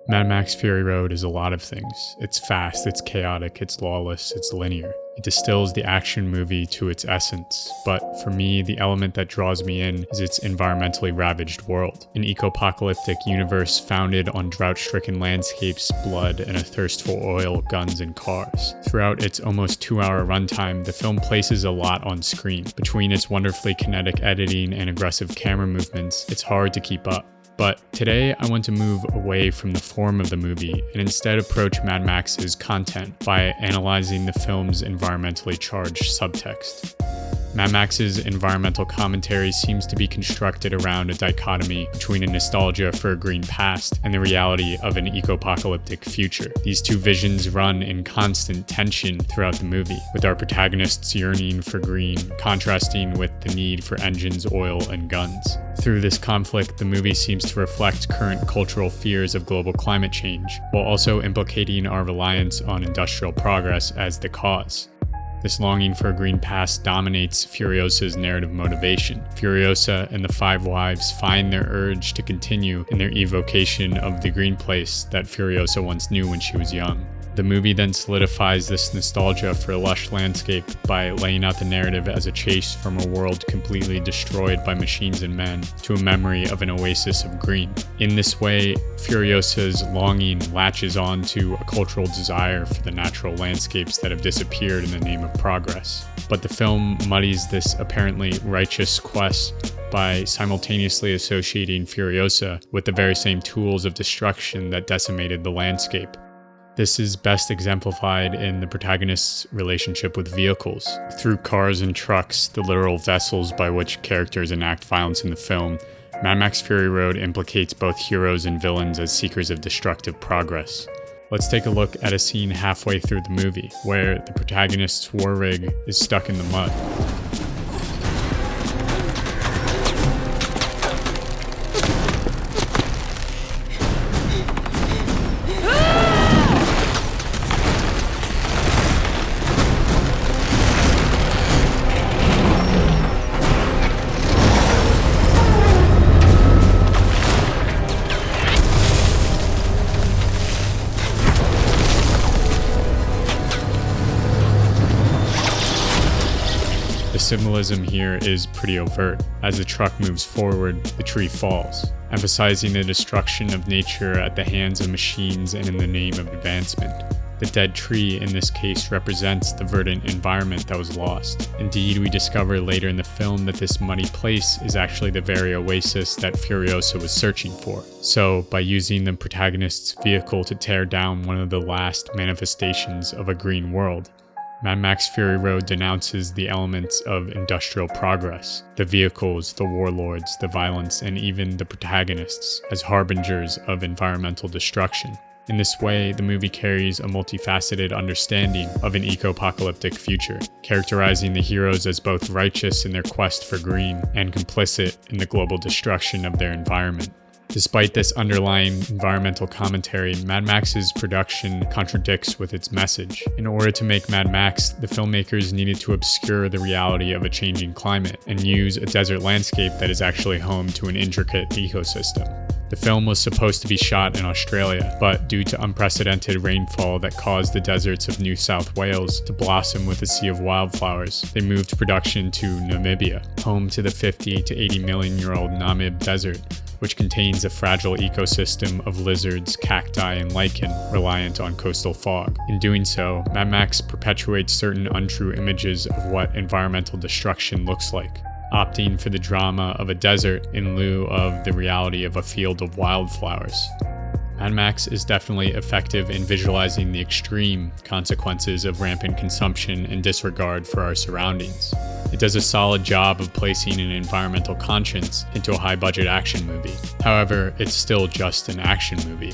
Mad Max Fury Road is a lot of things. It's fast, it's chaotic, it's lawless, it's linear. It distills the action movie to its essence, but for me, the element that draws me in is its environmentally ravaged world. An eco-apocalyptic universe founded on drought-stricken landscapes, blood, and a thirst for oil, guns, and cars. Throughout its almost 2-hour runtime, the film places a lot on screen. Between its wonderfully kinetic editing and aggressive camera movements, it's hard to keep up. But today I want to move away from the form of the movie and instead approach Mad Max's content by analyzing the film's environmentally charged subtext. Mad Max's environmental commentary seems to be constructed around a dichotomy between a nostalgia for a green past and the reality of an eco-apocalyptic future. These two visions run in constant tension throughout the movie, with our protagonists yearning for green, contrasting with the need for engines, oil, and guns. Through this conflict, the movie seems to reflect current cultural fears of global climate change, while also implicating our reliance on industrial progress as the cause. This longing for a green past dominates Furiosa's narrative motivation. Furiosa and the Five Wives find their urge to continue in their evocation of the green place that Furiosa once knew when she was young. The movie then solidifies this nostalgia for a lush landscape by laying out the narrative as a chase from a world completely destroyed by machines and men to a memory of an oasis of green. In this way, Furiosa's longing latches on to a cultural desire for the natural landscapes that have disappeared in the name of progress. But the film muddies this apparently righteous quest by simultaneously associating Furiosa with the very same tools of destruction that decimated the landscape. This is best exemplified in the protagonist's relationship with vehicles. Through cars and trucks, the literal vessels by which characters enact violence in the film, Mad Max Fury Road implicates both heroes and villains as seekers of destructive progress. Let's take a look at a scene halfway through the movie, where the protagonist's war rig is stuck in the mud. The symbolism here is pretty overt. As the truck moves forward, the tree falls, emphasizing the destruction of nature at the hands of machines and in the name of advancement. The dead tree in this case represents the verdant environment that was lost. Indeed, we discover later in the film that this muddy place is actually the very oasis that Furiosa was searching for. So, by using the protagonist's vehicle to tear down one of the last manifestations of a green world, Mad Max Fury Road denounces the elements of industrial progress, the vehicles, the warlords, the violence, and even the protagonists as harbingers of environmental destruction. In this way, the movie carries a multifaceted understanding of an eco-apocalyptic future, characterizing the heroes as both righteous in their quest for green and complicit in the global destruction of their environment. Despite this underlying environmental commentary, Mad Max's production contradicts with its message. In order to make Mad Max, the filmmakers needed to obscure the reality of a changing climate and use a desert landscape that is actually home to an intricate ecosystem. The film was supposed to be shot in Australia, but due to unprecedented rainfall that caused the deserts of New South Wales to blossom with a sea of wildflowers, they moved production to Namibia, home to the 50 to 80 million year old Namib Desert, which contains a fragile ecosystem of lizards, cacti, and lichen reliant on coastal fog. In doing so, Mad Max perpetuates certain untrue images of what environmental destruction looks like, opting for the drama of a desert in lieu of the reality of a field of wildflowers. Mad Max is definitely effective in visualizing the extreme consequences of rampant consumption and disregard for our surroundings. It does a solid job of placing an environmental conscience into a high-budget action movie. However, it's still just an action movie.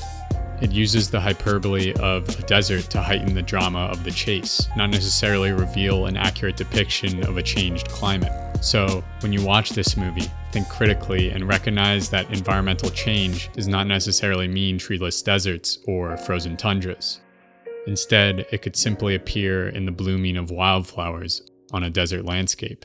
It uses the hyperbole of a desert to heighten the drama of the chase, not necessarily reveal an accurate depiction of a changed climate. So, when you watch this movie, think critically and recognize that environmental change does not necessarily mean treeless deserts or frozen tundras. Instead, it could simply appear in the blooming of wildflowers on a desert landscape.